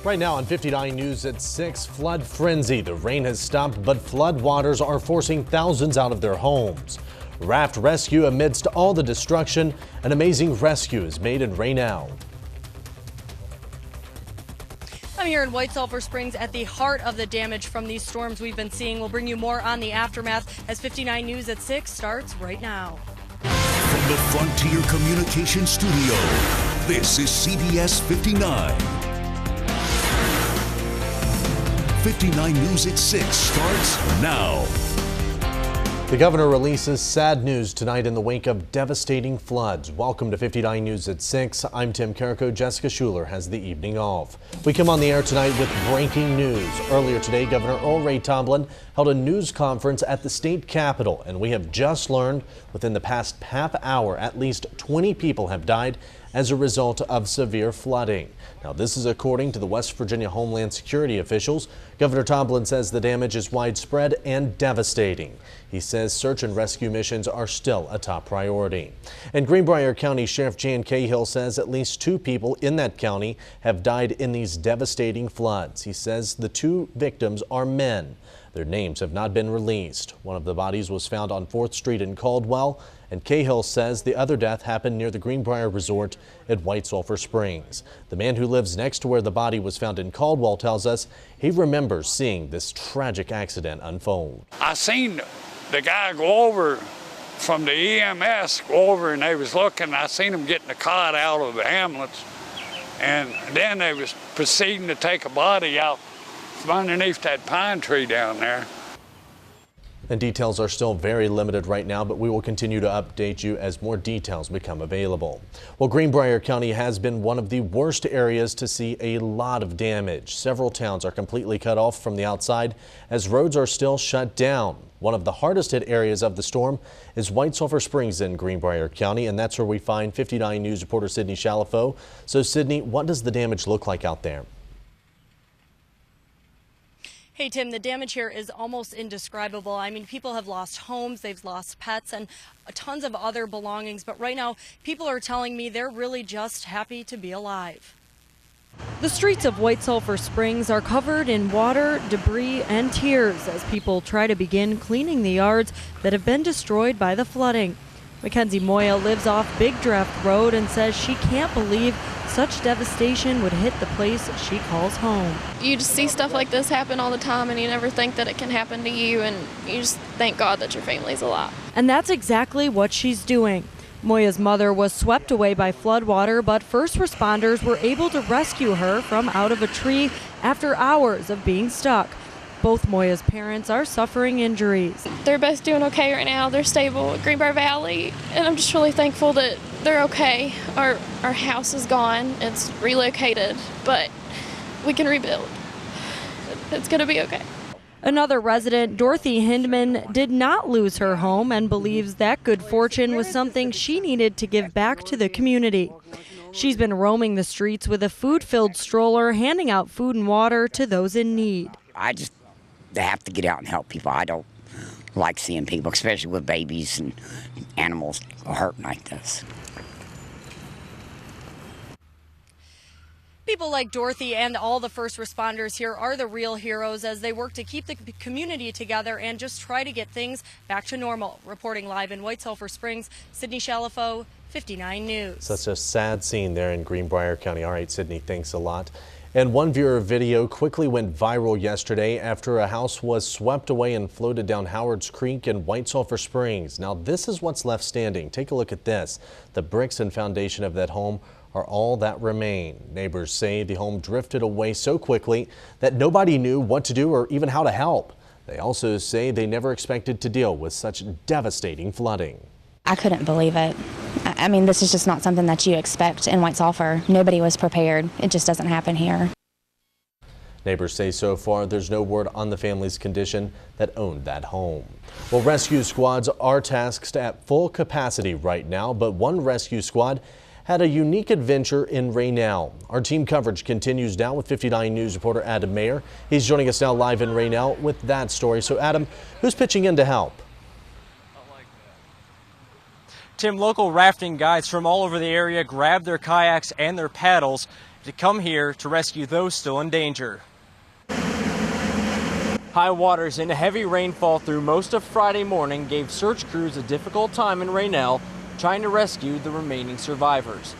Right now on 59 News at 6, flood frenzy. The rain has stopped, but flood waters are forcing thousands out of their homes. Raft rescue amidst all the destruction. An amazing rescue is made in Raynell. I'm here in White Sulphur Springs at the heart of the damage from these storms we've been seeing. We'll bring you more on the aftermath as 59 News at 6 starts right now. From the Frontier Communications Studio, this is CBS 59. 59 News at 6 starts now. The governor releases sad news tonight in the wake of devastating floods. Welcome to 59 News at 6. I'm Tim Carrico. Jessica Schuler has the evening off. We come on the air tonight with breaking news. Earlier today, Governor Earl Ray Tomblin held a news conference at the state capitol, and we have just learned within the past half hour, at least 20 people have died as a result of severe flooding. Now, this is according to the West Virginia Homeland Security officials. Governor Tomblin says the damage is widespread and devastating. He says search and rescue missions are still a top priority. And Greenbrier County Sheriff Jan Cahill says at least 2 people in that county have died in these devastating floods. He says the 2 victims are men. Their names have not been released. One of the bodies was found on 4th Street in Caldwell, and Cahill says the other death happened near the Greenbrier Resort at White Sulphur Springs. The man who lives next to where the body was found in Caldwell tells us he remembers seeing this tragic accident unfold. I seen the guy go over from the EMS, go over, and they was looking. I seen him getting the cot out of the ambulance, and then they was proceeding to take a body out from underneath that pine tree down there. And details are still very limited right now, but we will continue to update you as more details become available. Well, Greenbrier County has been one of the worst areas to see a lot of damage. Several towns are completely cut off from the outside as roads are still shut down. One of the hardest hit areas of the storm is White Sulphur Springs in Greenbrier County, and that's where we find 59 News reporter Sydney Chalifo. So Sydney, what does the damage look like out there? Hey, Tim, the damage here is almost indescribable. I mean, people have lost homes, they've lost pets, and tons of other belongings. But right now, people are telling me they're really just happy to be alive. The streets of White Sulphur Springs are covered in water, debris, and tears as people try to begin cleaning the yards that have been destroyed by the flooding. Mackenzie Moya lives off Big Draft Road and says she can't believe such devastation would hit the place she calls home. You just see stuff like this happen all the time, and you never think that it can happen to you, and you just thank God that your family's alive. And that's exactly what she's doing. Moya's mother was swept away by floodwater, but first responders were able to rescue her from out of a tree after hours of being stuck. Both Moya's parents are suffering injuries. They're both doing okay right now. They're stable at Greenbrier Valley, and I'm just really thankful that they're okay. Our house is gone. It's relocated, but we can rebuild. It's going to be okay. Another resident, Dorothy Hindman, did not lose her home and believes that good fortune was something she needed to give back to the community. She's been roaming the streets with a food-filled stroller, handing out food and water to those in need. I just have to get out and help people. I don't like seeing people, especially with babies and animals, hurt like this. People like Dorothy and all the first responders here are the real heroes as they work to keep the community together and just try to get things back to normal. Reporting live in White Sulphur Springs, Sydney Chalifo, 59 News. Such a sad scene there in Greenbrier County. All right, Sydney, thanks a lot. And one viewer video quickly went viral yesterday after a house was swept away and floated down Howard's Creek in White Sulphur Springs. Now, this is what's left standing. Take a look at this. The bricks and foundation of that home are all that remain. Neighbors say the home drifted away so quickly that nobody knew what to do or even how to help. They also say they never expected to deal with such devastating flooding. I couldn't believe it. I mean, this is just not something that you expect in White Sulphur. Nobody was prepared. It just doesn't happen here. Neighbors say so far there's no word on the family's condition that owned that home. Well, rescue squads are tasked at full capacity right now, but one rescue squad had a unique adventure in Raynell. Our team coverage continues now with 59 News reporter Adam Mayer. He's joining us now live in Raynell with that story. So Adam, who's pitching in to help? Tim, local rafting guides from all over the area grabbed their kayaks and their paddles to come here to rescue those still in danger. High waters and heavy rainfall through most of Friday morning gave search crews a difficult time in Raynell trying to rescue the remaining survivors.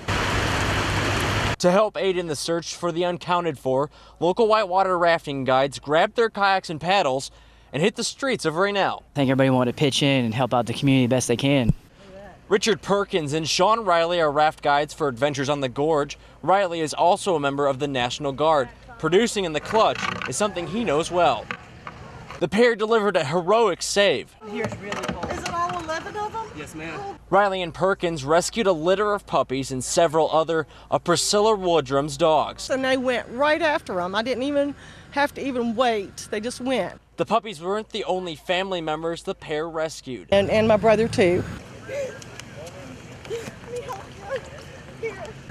To help aid in the search for the unaccounted for, local whitewater rafting guides grabbed their kayaks and paddles and hit the streets of Raynell. I think everybody wanted to pitch in and help out the community best they can. Richard Perkins and Sean Riley are raft guides for Adventures on the Gorge. Riley is also a member of the National Guard. Producing in the clutch is something he knows well. The pair delivered a heroic save. Here's really cold. Is it all 11 of them? Yes, ma'am. Riley and Perkins rescued a litter of puppies and several other of Priscilla Woodrum's dogs. And they went right after them. I didn't even have to wait. They just went. The puppies weren't the only family members the pair rescued. And my brother too.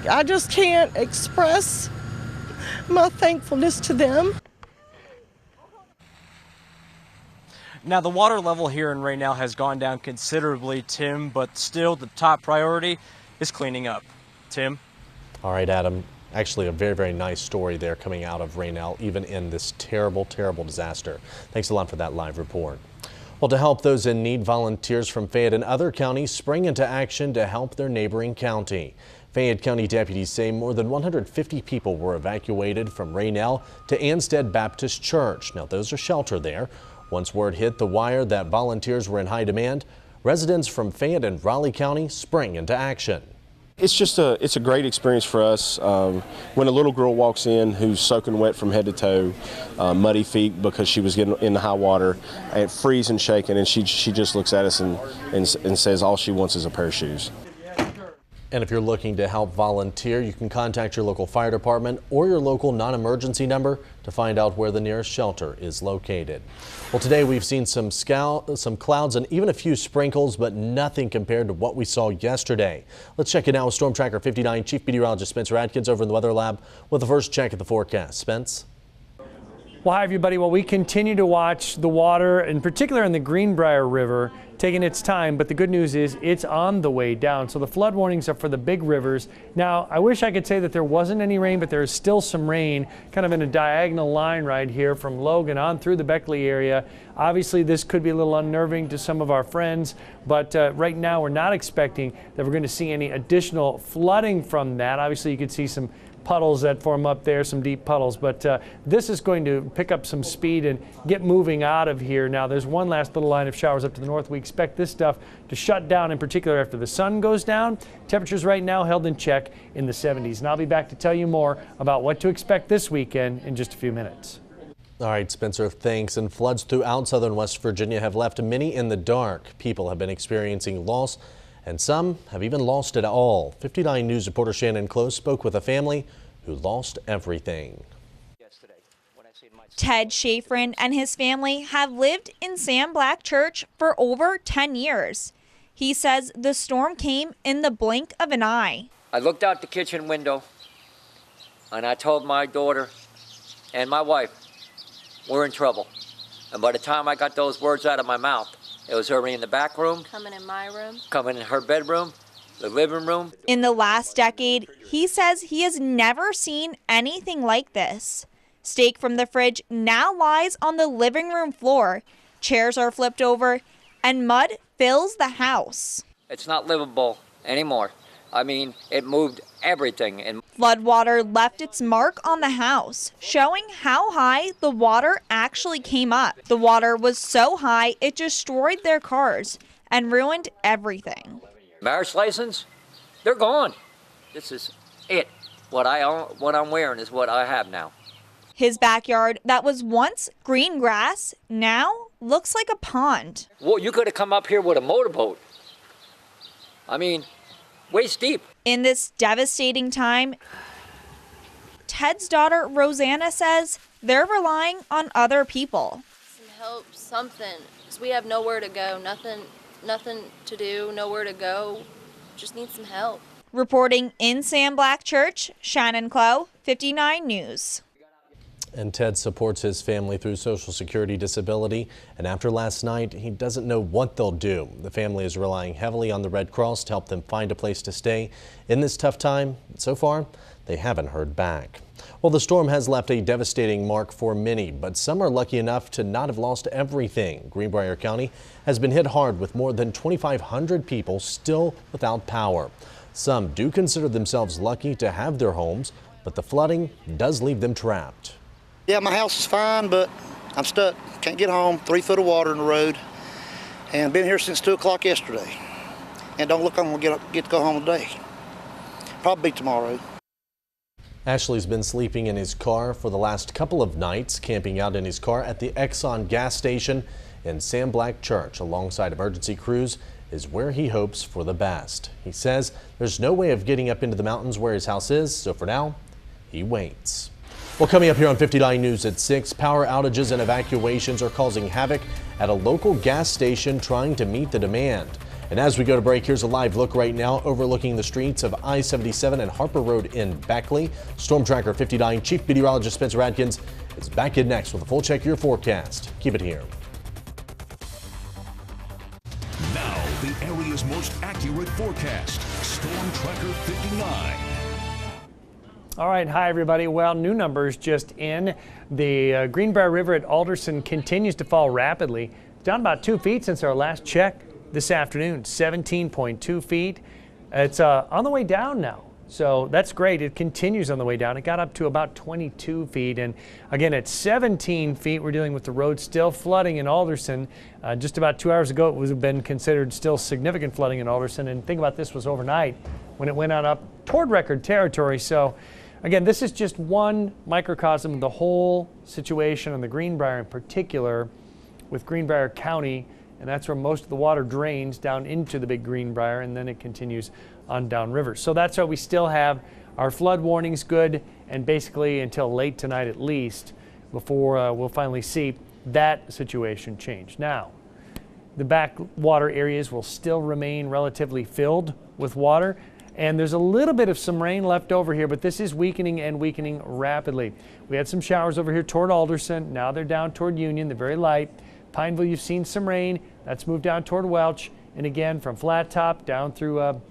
I just can't express my thankfulness to them. Now, the water level here in Raynell has gone down considerably, Tim, but still the top priority is cleaning up. Tim? All right, Adam. Actually, a very, very nice story there coming out of Raynell, even in this terrible, terrible disaster. Thanks a lot for that live report. Well, to help those in need, volunteers from Fayette and other counties spring into action to help their neighboring county. Fayette County deputies say more than 150 people were evacuated from Raynell to Anstead Baptist Church. Now, those are sheltered there. Once word hit the wire that volunteers were in high demand, residents from Fayette and Raleigh County spring into action. It's a great experience for us. When a little girl walks in who's soaking wet from head to toe, muddy feet because she was getting in the high water, and freezing, shaking, and she just looks at us and says all she wants is a pair of shoes. And if you're looking to help volunteer, you can contact your local fire department or your local non-emergency number to find out where the nearest shelter is located. Well, today we've seen some clouds and even a few sprinkles, but nothing compared to what we saw yesterday. Let's check it now with Storm Tracker 59 Chief Meteorologist Spencer Atkins over in the Weather Lab with the first check at the forecast. Spence? Well, hi everybody. Well, we continue to watch the water, in particular in the Greenbrier River, taking its time, but the good news is it's on the way down. So the flood warnings are for the big rivers. Now, I wish I could say that there wasn't any rain, but there is still some rain kind of in a diagonal line right here from Logan on through the Beckley area. Obviously, this could be a little unnerving to some of our friends, but right now we're not expecting that we're going to see any additional flooding from that. Obviously, you could see some puddles that form up there, some deep puddles, but this is going to pick up some speed and get moving out of here. Now, there's one last little line of showers up to the north. We expect this stuff to shut down, in particular after the sun goes down. Temperatures right now held in check in the 70s, and I'll be back to tell you more about what to expect this weekend in just a few minutes. All right, Spencer, thanks. And floods throughout southern West Virginia have left many in the dark. People have been experiencing loss, and some have even lost it all. 59 News reporter Shannon Close spoke with a family who lost everything. Ted Schafrin and his family have lived in Sam Black Church for over 10 years. He says the storm came in the blink of an eye. I looked out the kitchen window and I told my daughter and my wife, we're in trouble. And by the time I got those words out of my mouth, it was already in the back room. Coming in my room. Coming in her bedroom, the living room. In the last decade, he says he has never seen anything like this. Steak from the fridge now lies on the living room floor. Chairs are flipped over and mud fills the house. It's not livable anymore. I mean, it moved everything. And floodwater left its mark on the house, showing how high the water actually came up. The water was so high it destroyed their cars and ruined everything. Marriage license, they're gone. This is it. What I'm wearing is what I have now. His backyard that was once green grass now looks like a pond. Well, you could have come up here with a motorboat. I mean, waist deep. In this devastating time, Ted's daughter Rosanna says they're relying on other people. Some help, something, because we have nowhere to go, nothing to do, nowhere to go. Just need some help. Reporting in Sam Black Church, Shannon Clow, 59 News. And Ted supports his family through Social Security disability. And after last night, he doesn't know what they'll do. The family is relying heavily on the Red Cross to help them find a place to stay in this tough time. So far, they haven't heard back. Well, the storm has left a devastating mark for many, but some are lucky enough to not have lost everything. Greenbrier County has been hit hard with more than 2,500 people still without power. Some do consider themselves lucky to have their homes, but the flooding does leave them trapped. Yeah, my house is fine, but I'm stuck. Can't get home. 3 foot of water in the road, and been here since 2 o'clock yesterday. And don't look, I'm gonna get to go home today. Probably tomorrow. Ashley's been sleeping in his car for the last couple of nights, camping out in his car at the Exxon gas station in Sam Black Church alongside emergency crews is where he hopes for the best. He says there's no way of getting up into the mountains where his house is, so for now, he waits. Well, coming up here on 59 News at 6, power outages and evacuations are causing havoc at a local gas station trying to meet the demand. And as we go to break, here's a live look right now overlooking the streets of I-77 and Harper Road in Beckley. Storm Tracker 59 Chief Meteorologist Spencer Adkins is back in next with a full check of your forecast. Keep it here. Now, the area's most accurate forecast. Storm Tracker 59. All right, hi everybody. Well, new numbers just in. The Greenbrier River at Alderson continues to fall rapidly. It's down about 2 feet since our last check this afternoon, 17.2 feet. It's on the way down now, so that's great. It continues on the way down. It got up to about 22 feet, and again at 17 feet, we're dealing with the road still flooding in Alderson. Just about 2 hours ago, it would have been considered still significant flooding in Alderson, and think about this was overnight when it went on up toward record territory. So again, this is just one microcosm of the whole situation on the Greenbrier in particular with Greenbrier County, and that's where most of the water drains down into the big Greenbrier, and then it continues on downriver. So that's why we still have our flood warnings good, and basically until late tonight at least, before we'll finally see that situation change. Now, the backwater areas will still remain relatively filled with water, and there's a little bit of some rain left over here, but this is weakening and weakening rapidly. We had some showers over here toward Alderson. Now they're down toward Union. They're very light. Pineville, you've seen some rain. That's moved down toward Welch. And again, from Flat Top down through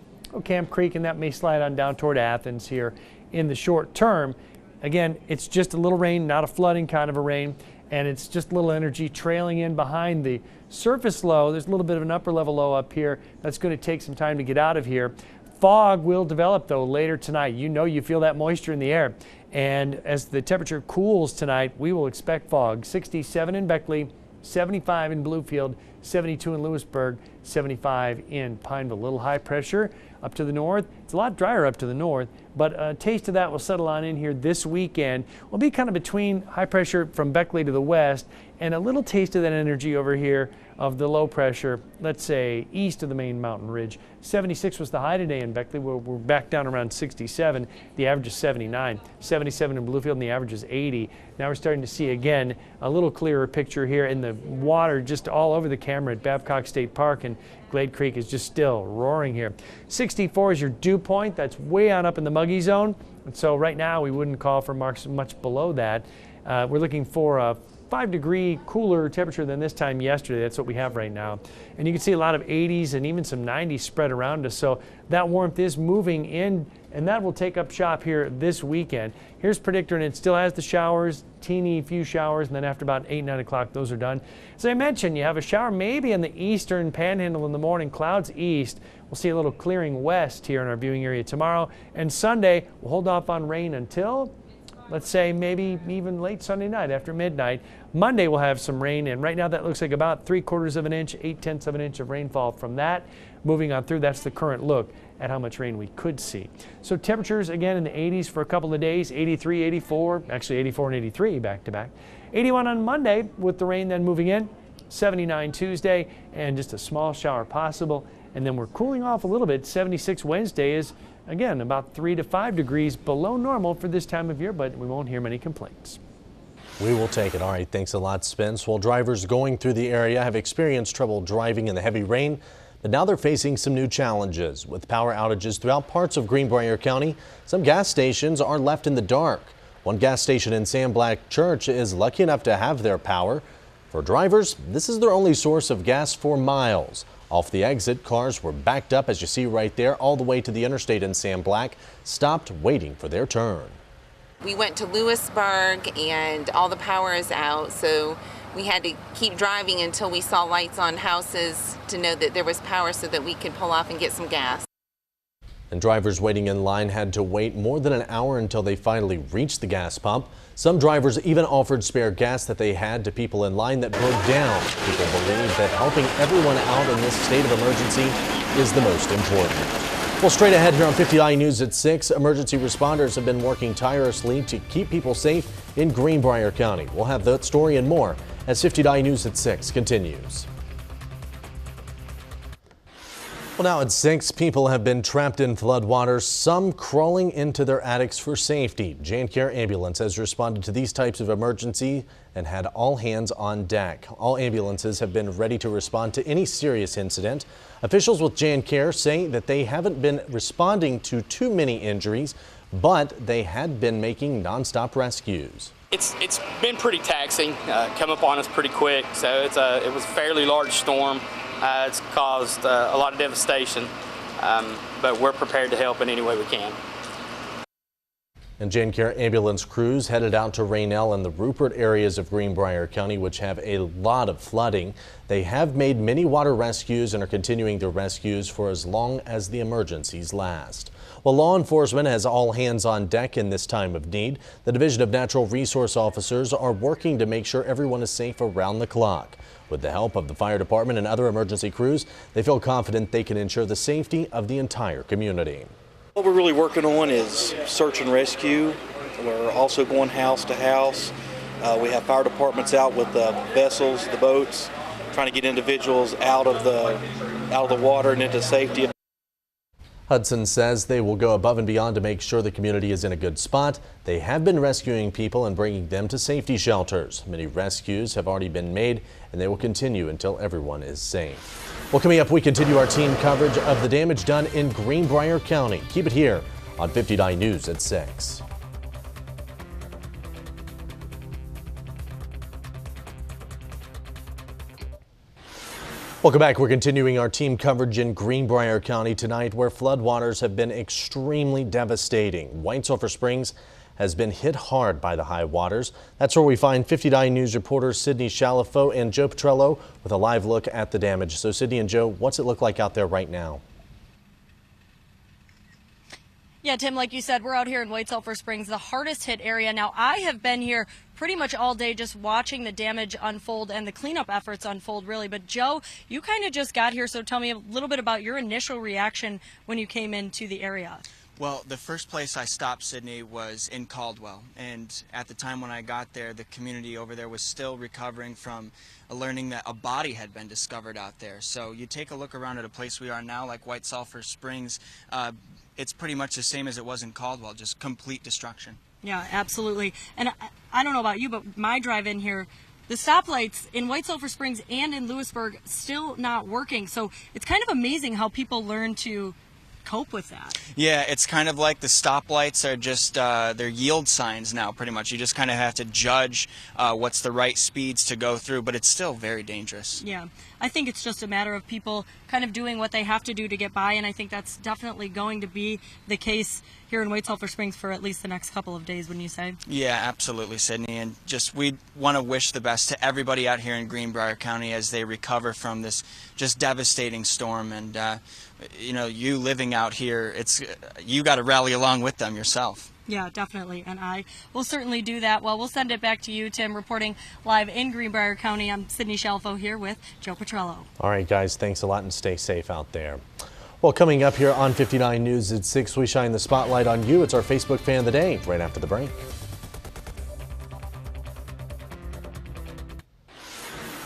Camp Creek, and that may slide on down toward Athens here in the short term. Again, it's just a little rain, not a flooding kind of a rain, and it's just a little energy trailing in behind the surface low. There's a little bit of an upper level low up here. That's going to take some time to get out of here. Fog will develop, though, later tonight. You know, you feel that moisture in the air. And as the temperature cools tonight, we will expect fog. 67 in Beckley, 75 in Bluefield, 72 in Lewisburg, 75 in Pineville. A little high pressure up to the north. It's a lot drier up to the north, but a taste of that will settle on in here this weekend. We'll be kind of between high pressure from Beckley to the west and a little taste of that energy over here of the low pressure, let's say east of the main mountain ridge. 76 was the high today in Beckley. We're back down around 67. The average is 79. 77 in Bluefield, and the average is 80. Now we're starting to see again a little clearer picture here, in the water just all over the camera at Babcock State Park, and Glade Creek is just still roaring here. 64 is your dew point. That's way on up in the muggy zone, and so right now we wouldn't call for marks much below that. We're looking for a 5-degree cooler temperature than this time yesterday. That's what we have right now. And you can see a lot of 80s and even some 90s spread around us. So that warmth is moving in, and that will take up shop here this weekend. Here's predictor, and it still has the showers, teeny few showers, and then after about 8, 9 o'clock, those are done. As I mentioned, you have a shower maybe in the eastern panhandle in the morning, clouds east. We'll see a little clearing west here in our viewing area tomorrow. And Sunday, we'll hold off on rain until, let's say, maybe even late Sunday night after midnight. Monday we'll have some rain, and right now that looks like about 3/4 of an inch, 8/10 of an inch of rainfall from that. Moving on through, that's the current look at how much rain we could see. So temperatures again in the 80s for a couple of days, 83, 84, actually 84 and 83 back to back. 81 on Monday with the rain then moving in, 79 Tuesday, and just a small shower possible. And then we're cooling off a little bit. 76 Wednesday is, again, about 3 to 5 degrees below normal for this time of year, but we won't hear many complaints. We will take it. All right, thanks a lot, Spence. Well, drivers going through the area have experienced trouble driving in the heavy rain, but now they're facing some new challenges. With power outages throughout parts of Greenbrier County, some gas stations are left in the dark. One gas station in Sam Black Church is lucky enough to have their power. For drivers, this is their only source of gas for miles. Off the exit, cars were backed up, as you see right there, all the way to the interstate in Sam Black, stopped waiting for their turn. We went to Lewisburg and all the power is out, so we had to keep driving until we saw lights on houses to know that there was power so that we could pull off and get some gas. And drivers waiting in line had to wait more than an hour until they finally reached the gas pump. Some drivers even offered spare gas that they had to people in line that broke down. People believe that helping everyone out in this state of emergency is the most important. Well, straight ahead here on 59 News at 6, emergency responders have been working tirelessly to keep people safe in Greenbrier County. We'll have that story and more as 59 News at 6 continues. Well, now at 6, people have been trapped in floodwaters, some crawling into their attics for safety. JanCare Ambulance has responded to these types of emergency and had all hands on deck. All ambulances have been ready to respond to any serious incident. Officials with JanCare say that they haven't been responding to too many injuries, but they had been making nonstop rescues. It's been pretty taxing, come up on us pretty quick, so it was a fairly large storm. It's caused a lot of devastation, but we're prepared to help in any way we can. And JanCare ambulance crews headed out to Raynell and the Rupert areas of Greenbrier County, which have a lot of flooding. They have made many water rescues and are continuing their rescues for as long as the emergencies last. Well, law enforcement has all hands on deck in this time of need. The Division of Natural Resource Officers are working to make sure everyone is safe around the clock. With the help of the fire department and other emergency crews, they feel confident they can ensure the safety of the entire community. What we're really working on is search and rescue. We're also going house to house. We have fire departments out with the vessels, the boats, trying to get individuals out of the water and into safety. Hudson says they will go above and beyond to make sure the community is in a good spot. They have been rescuing people and bringing them to safety shelters. Many rescues have already been made, and they will continue until everyone is safe. Well, coming up, we continue our team coverage of the damage done in Greenbrier County. Keep it here on 59 News at 6. Welcome back. We're continuing our team coverage in Greenbrier County tonight, where floodwaters have been extremely devastating. White Sulphur Springs has been hit hard by the high waters. That's where we find 59 News reporters Sydney Shalafo and Joe Petrello with a live look at the damage. So Sydney and Joe, what's it look like out there right now? Yeah, Tim, like you said, we're out here in White Sulphur Springs, the hardest hit area. Now, I have been here pretty much all day just watching the damage unfold and the cleanup efforts unfold, really. But Joe, you kind of just got here, so tell me a little bit about your initial reaction when you came into the area. Well, the first place I stopped, Sydney, was in Caldwell. And at the time when I got there, the community over there was still recovering from learning that a body had been discovered out there. So you take a look around at a place we are now, like White Sulphur Springs, it's pretty much the same as it was in Caldwell, just complete destruction. Yeah, absolutely. And I don't know about you, but my drive in here, the stoplights in White Sulphur Springs and in Lewisburg still not working. So it's kind of amazing how people learn to cope with that. Yeah, it's kind of like the stoplights are just they're yield signs now, pretty much. You just kind of have to judge what's the right speeds to go through, but it's still very dangerous. Yeah, I think it's just a matter of people kind of doing what they have to do to get by, and I think that's definitely going to be the case here in White Sulphur Springs for at least the next couple of days, wouldn't you say? Yeah, absolutely, Sydney. And just we want to wish the best to everybody out here in Greenbrier County as they recover from this just devastating storm. And you know, you living out here, you got to rally along with them yourself. Yeah, definitely, and I will certainly do that. Well, we'll send it back to you, Tim, reporting live in Greenbrier County. I'm Sydney Shalfo here with Joe Petrello. All right, guys, thanks a lot and stay safe out there. Well, coming up here on 59 News at 6, we shine the spotlight on you. It's our Facebook Fan of the Day right after the break.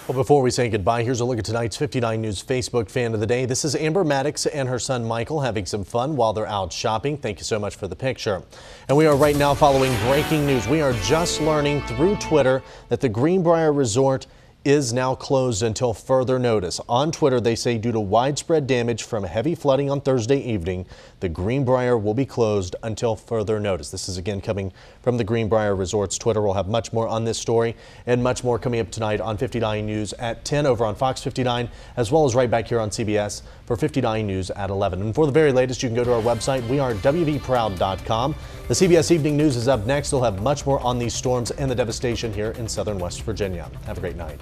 Well, before we say goodbye, here's a look at tonight's 59 News Facebook Fan of the Day. This is Amber Maddox and her son Michael having some fun while they're out shopping. Thank you so much for the picture. And we are right now following breaking news. We are just learning through Twitter that the Greenbrier Resort is now closed until further notice. On Twitter, they say due to widespread damage from heavy flooding on Thursday evening, the Greenbrier will be closed until further notice. This is again coming from the Greenbrier Resorts Twitter. We'll have much more on this story and much more coming up tonight on 59 News at 10 over on Fox 59, as well as right back here on CBS for 59 News at 11. And for the very latest, you can go to our website. We are WVProud.com. The CBS Evening News is up next. They'll have much more on these storms and the devastation here in southern West Virginia. Have a great night.